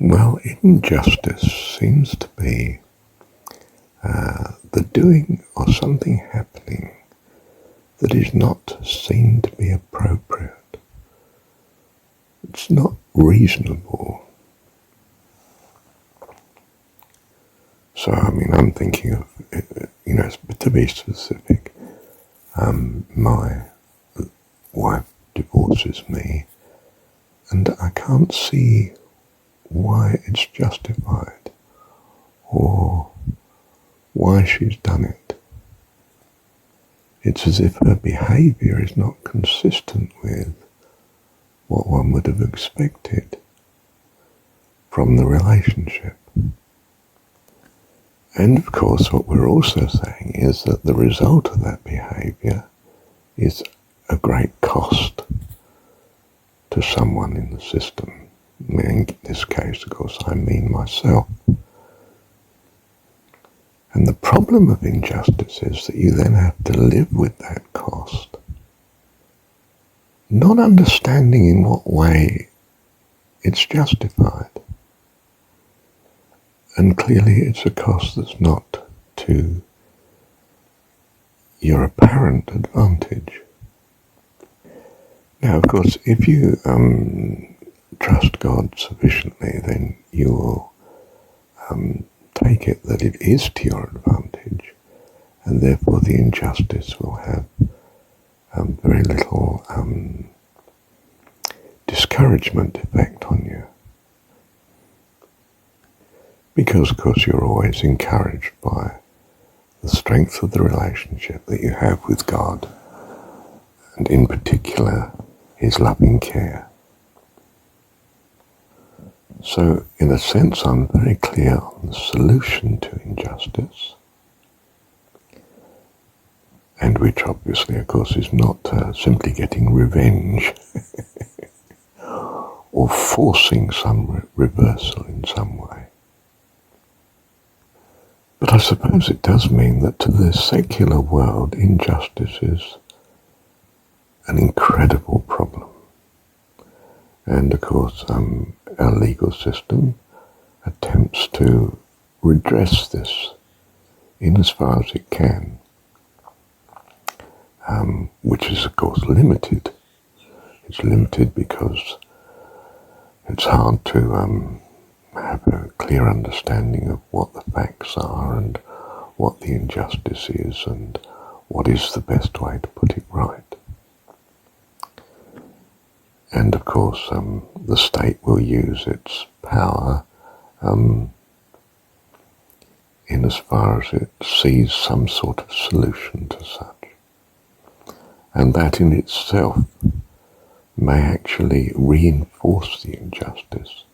Well, injustice seems to be the doing or something happening that is not seen to be appropriate. It's not reasonable. So, I'm thinking of, to be specific, my wife divorces me, and I can't see why it's justified or why she's done it. It's as if her behaviour is not consistent with what one would have expected from the relationship. And of course, what we're also saying is that the result of that behaviour is a great cost to someone in the system. In this case, of course, I mean myself. And the problem of injustice is that you then have to live with that cost, not understanding in what way it's justified. And clearly it's a cost that's not to your apparent advantage. Now, of course, if you trust God sufficiently, then you will take it that it is to your advantage, and therefore the injustice will have very little discouragement effect on you. Because, of course, you're always encouraged by the strength of the relationship that you have with God, and in particular, His loving care. So, in a sense, I'm very clear on the solution to injustice, and which obviously, of course, is not simply getting revenge or forcing some reversal in some way. But I suppose it does mean that to the secular world, injustice is an incredible problem. And of course, our legal system attempts to redress this in as far as it can, which is of course limited. It's limited because it's hard to have a clear understanding of what the facts are and what the injustice is and what is the best way to put it right. And of course, the state will use its power in as far as it sees some sort of solution to such. And that in itself may actually reinforce the injustice.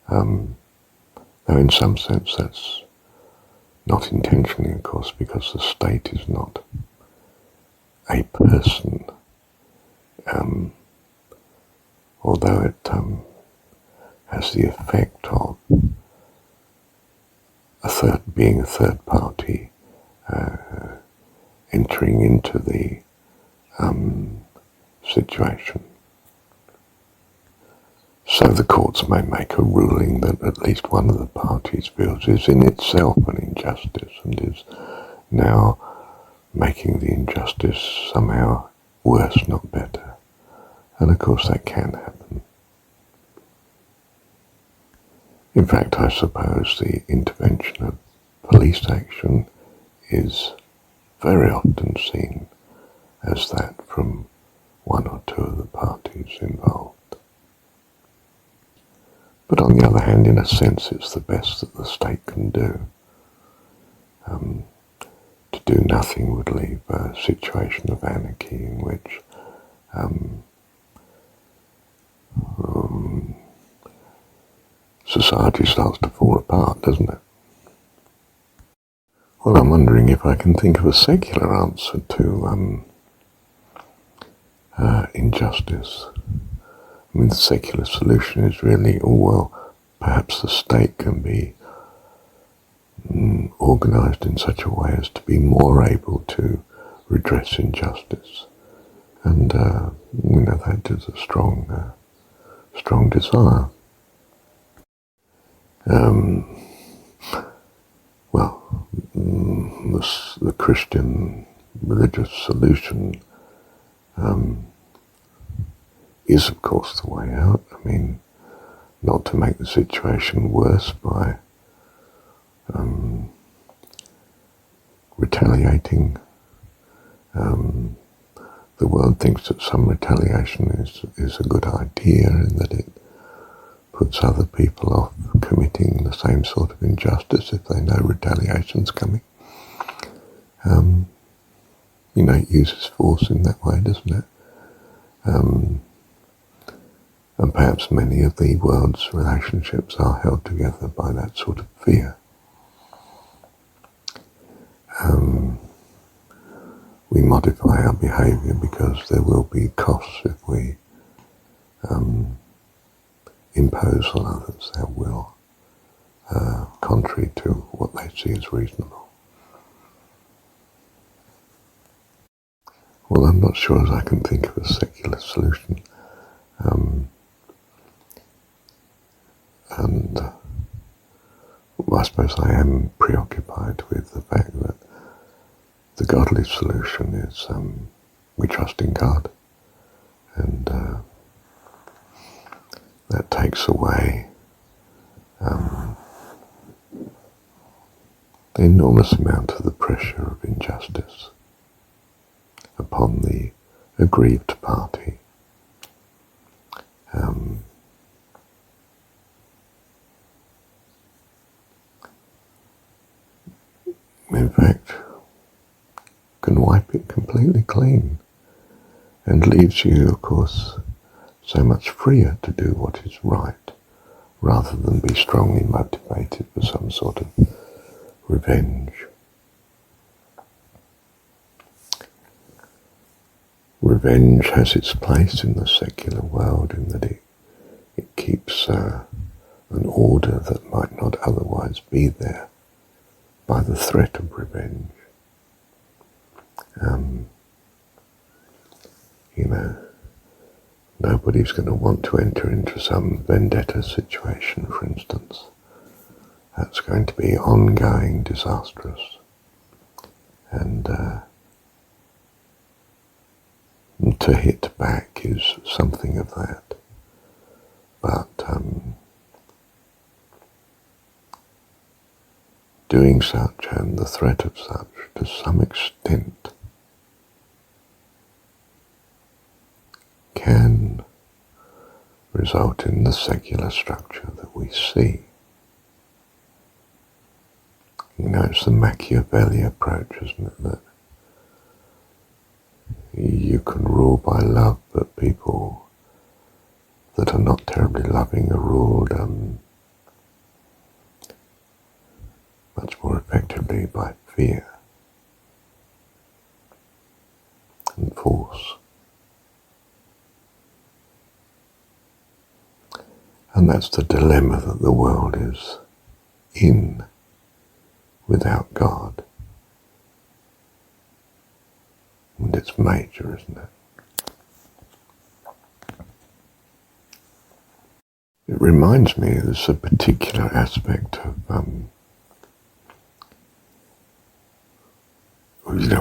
Though in some sense that's not intentionally, of course, because the state is not a person, although it has the effect of being a third party entering into the situation. So the courts may make a ruling that at least one of the parties feels is in itself an injustice and is now making the injustice somehow worse, not better. And of course that can happen. In fact, I suppose the intervention of police action is very often seen as that from one or two of the parties involved. But on the other hand, in a sense, it's the best that the state can do. To do nothing would leave a situation of anarchy in which society starts to fall apart, doesn't it? Well, I'm wondering if I can think of a secular answer to injustice. The secular solution is really, perhaps the state can be organised in such a way as to be more able to redress injustice. And, that is a strong desire. Well, the Christian religious solution is, of course, the way out. I mean, not to make the situation worse by retaliating. The world thinks that some retaliation is a good idea and that it puts other people off committing the same sort of injustice if they know retaliation's coming. It uses force in that way, doesn't it? And perhaps many of the world's relationships are held together by that sort of fear. We modify our behaviour because there will be costs if we impose on others our will, contrary to what they see as reasonable. Well, I'm not sure as I can think of a secular solution. And I suppose I am preoccupied with the fact that the godly solution is we trust in God, and that takes away the enormous amount of the pressure of injustice upon the aggrieved party. In fact, can wipe it completely clean and leaves you, of course, so much freer to do what is right rather than be strongly motivated for some sort of revenge. Revenge has its place in the secular world in that it keeps an order that might not otherwise be there by the threat of revenge. Nobody's going to want to enter into some vendetta situation, for instance. That's going to be ongoing disastrous. And to hit back is something of that. But doing such and the threat of such to some extent can result in the secular structure that we see. It's the Machiavelli approach, isn't it, that you can rule by love, but people that are not terribly loving are ruled much more effectively by fear and force. And that's the dilemma that the world is in without God. And it's major, isn't it? It reminds me there's a particular aspect of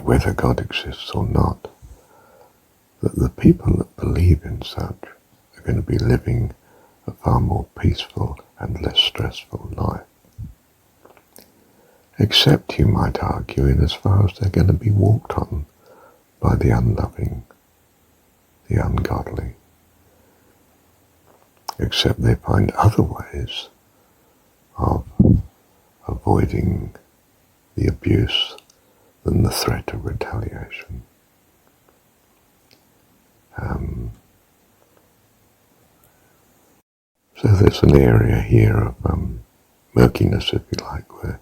whether God exists or not, that the people that believe in such are going to be living a far more peaceful and less stressful life. Except, you might argue, in as far as they're going to be walked on by the unloving, the ungodly. Except they find other ways of avoiding the abuse than the threat of retaliation. So there's an area here of murkiness, if you like, where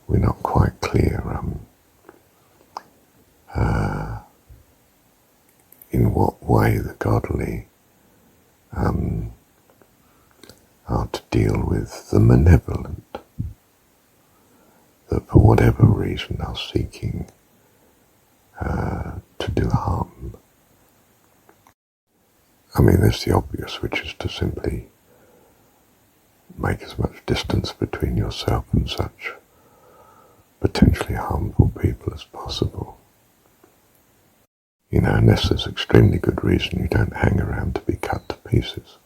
we're not quite clear in what way the godly are to deal with the malevolent, that for whatever reason are seeking to do harm. I mean, there's the obvious, which is to simply make as much distance between yourself and such potentially harmful people as possible. Unless there's extremely good reason, you don't hang around to be cut to pieces.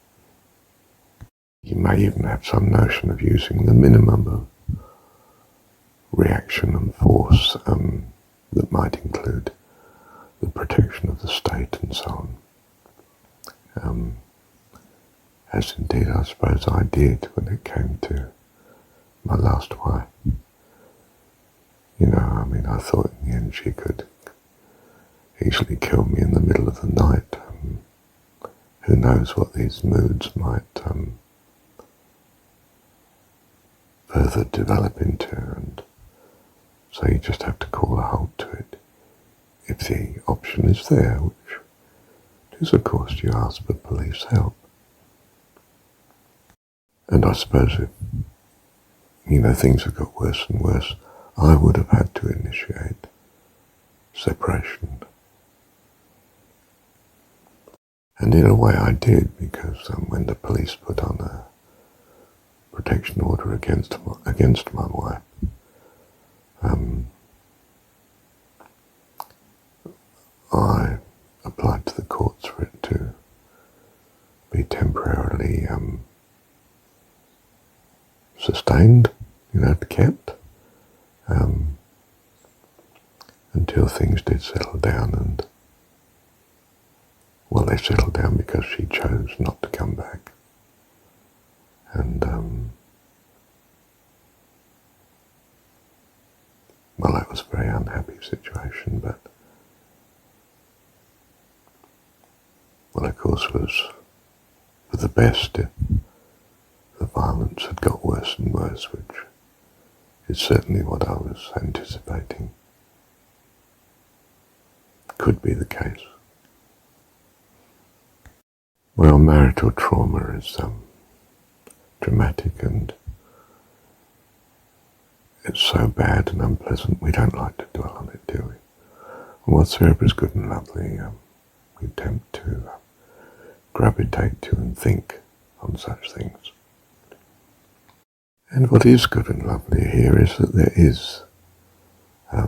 You may even have some notion of using the minimum of reaction and force that might include the protection of the state and so on. As indeed I suppose I did when it came to my last wife. I thought in the end she could easily kill me in the middle of the night. Who knows what these moods might further develop into, and so you just have to call a halt to it if the option is there, which is of course you ask for police help. And I suppose if things have got worse and worse, I would have had to initiate separation. And in a way I did, because when the police put on a protection order against my wife, I applied to the courts for it to be temporarily sustained, kept, until things did settle down. And well, they settled down because she chose not to come back. And well, that was a very unhappy situation, but well, of course, was for the best if the violence had got worse and worse, which is certainly what I was anticipating could be the case. Well, marital trauma is dramatic, and it's so bad and unpleasant we don't like to dwell on it, do we? And whatsoever is good and lovely, we attempt to gravitate to and think on such things. And what is good and lovely here is that there is a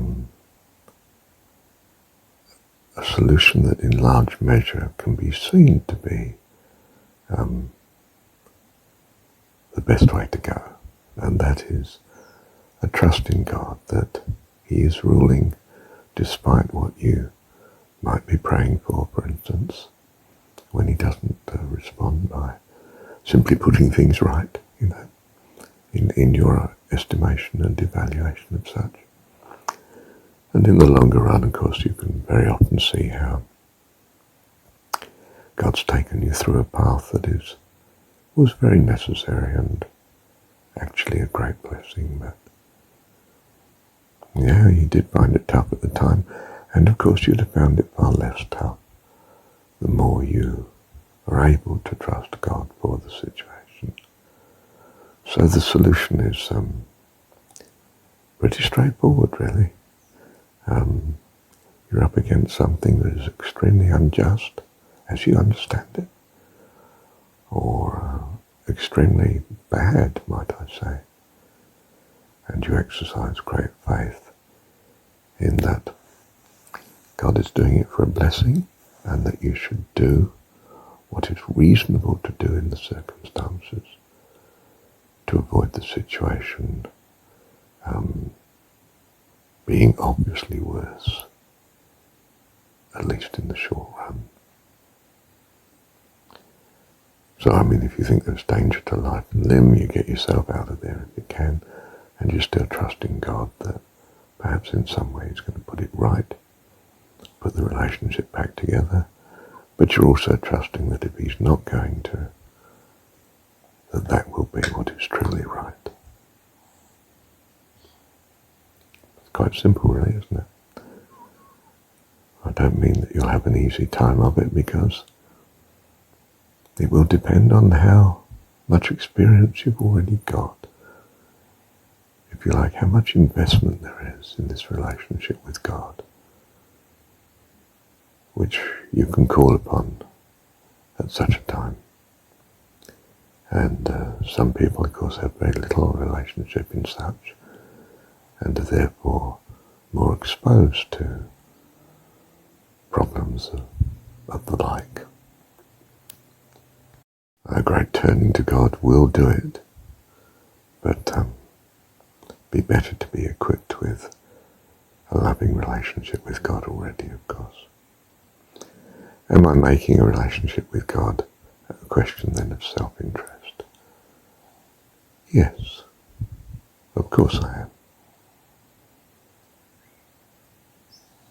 solution that in large measure can be seen to be the best way to go, and that is a trust in God that He is ruling despite what you might be praying for instance, when He doesn't respond by simply putting things right, in your estimation and evaluation of such. And in the longer run, of course, you can very often see how God's taken you through a path that was very necessary and actually a great blessing. But yeah, you did find it tough at the time, and of course you'd have found it far less tough the more you are able to trust God for the situation. So the solution is pretty straightforward, really. You're up against something that is extremely unjust, as you understand it, or extremely bad, might I say, and you exercise great faith in that God is doing it for a blessing, and that you should do what is reasonable to do in the circumstances to avoid the situation being obviously worse, at least in the short run. So, if you think there's danger to life and limb, you get yourself out of there if you can, and you're still trusting God that perhaps in some way He's going to put it right, put the relationship back together, but you're also trusting that if He's not going to, that will be what is truly right. It's quite simple, really, isn't it? I don't mean that you'll have an easy time of it, because it will depend on how much experience you've already got. If you like, how much investment there is in this relationship with God, which you can call upon at such a time. And some people, of course, have very little relationship in such, and are therefore more exposed to problems of the like. A great turning to God will do it, but be better to be equipped with a loving relationship with God already, of course. Am I making a relationship with God a question then of self-interest? Yes, of course I am.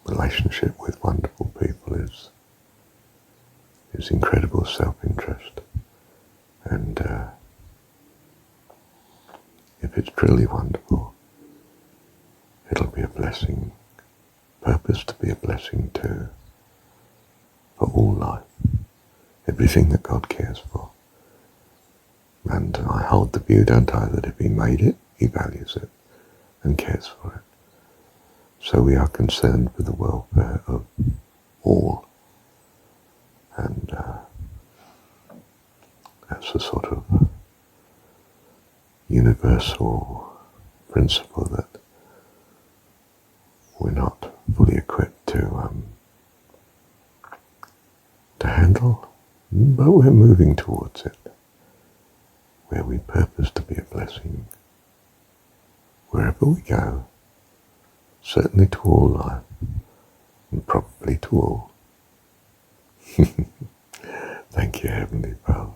Relationship with wonderful people is incredible self-interest, and if it's truly wonderful, it'll be a blessing, purpose to be a blessing to for all life, everything that God cares for. And I hold the view, don't I, that if He made it, He values it and cares for it. So we are concerned for the welfare of all, and that's a sort of universal principle that we're not fully equipped to handle, but we're moving towards it, where we purpose to be a blessing wherever we go, certainly to all life, and probably to all. Thank you, Heavenly Father.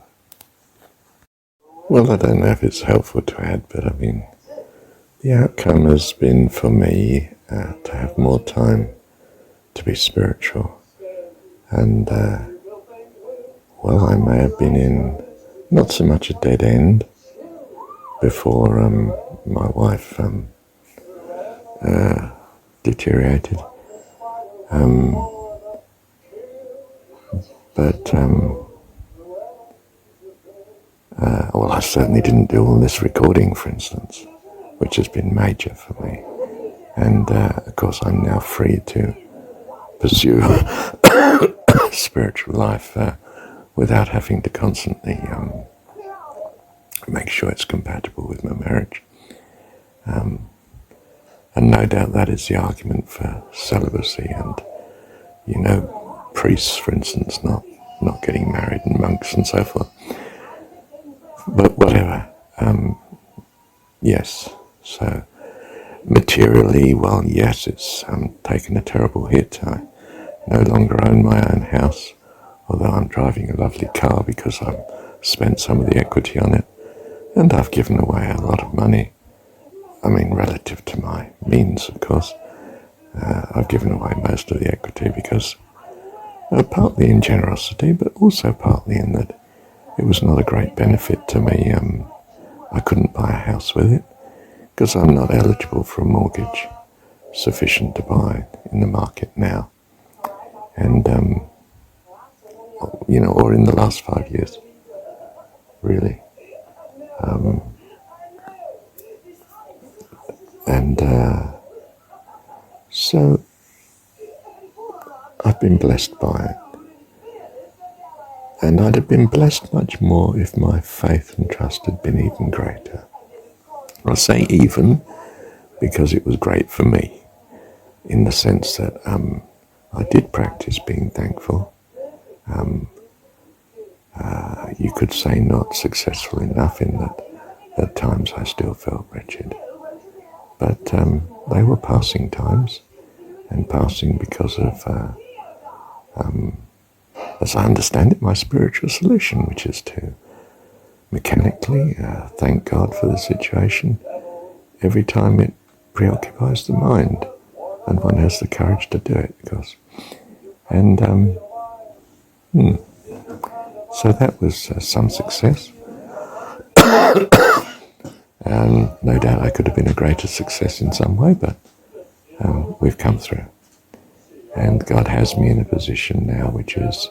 Well, I don't know if it's helpful to add, but I mean, the outcome has been for me to have more time to be spiritual. And, well, I may have been in not so much a dead end before my wife deteriorated. But well, I certainly didn't do all this recording, for instance, which has been major for me. And of course, I'm now free to pursue spiritual life without having to constantly make sure it's compatible with my marriage. And no doubt that is the argument for celibacy and, you know, priests, for instance, not getting married, and monks and so forth. But whatever. Yes. So materially, well, yes, it's taken a terrible hit. I no longer own my own house, although I'm driving a lovely car because I've spent some of the equity on it, and I've given away a lot of money. I mean, relative to my means, of course. I've given away most of the equity because partly in generosity, but also partly in that it was not a great benefit to me. I couldn't buy a house with it because I'm not eligible for a mortgage sufficient to buy in the market now. And, you know, or in the last 5 years, really. And so I've been blessed by it. And I'd have been blessed much more if my faith and trust had been even greater. I say even because it was great for me, in the sense that I did practice being thankful. You could say not successful enough in that at times I still felt wretched. But they were passing times, and passing because of, as I understand it, my spiritual solution, which is to mechanically thank God for the situation every time it preoccupies the mind, and one has the courage to do it, of course. And so that was some success. No doubt I could have been a greater success in some way, but we've come through. And God has me in a position now which is,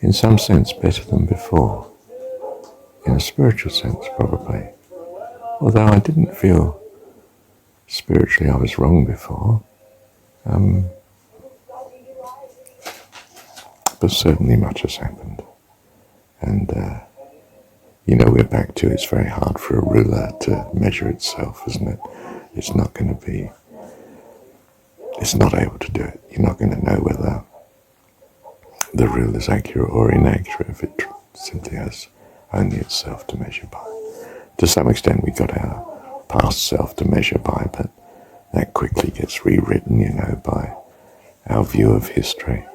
in some sense, better than before. In a spiritual sense, probably. Although I didn't feel spiritually I was wrong before. But certainly much has happened. And, we're back to it's very hard for a ruler to measure itself, isn't it? It's not able to do it. You're not going to know whether the rule is accurate or inaccurate if it simply has only itself to measure by. To some extent, we got our past self to measure by, but that quickly gets rewritten, by our view of history.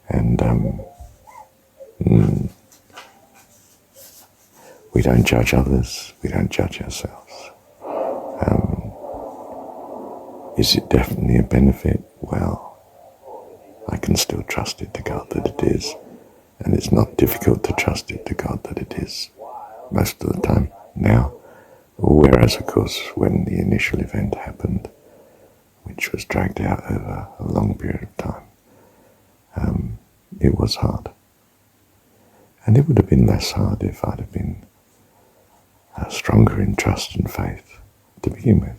And we don't judge others, we don't judge ourselves. Is it definitely a benefit? Well, I can still trust it to God that it is, and it's not difficult to trust it to God that it is most of the time now. Whereas, of course, when the initial event happened, which was dragged out over a long period of time, it was hard. And it would have been less hard if I'd have been stronger in trust and faith to begin with.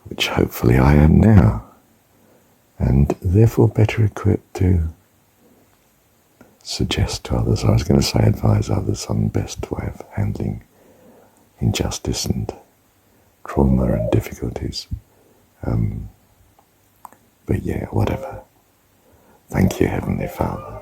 Which hopefully I am now, and therefore better equipped to suggest to others, I was going to say advise others on the best way of handling injustice and trauma and difficulties. But yeah, whatever. Thank you, Heavenly Father.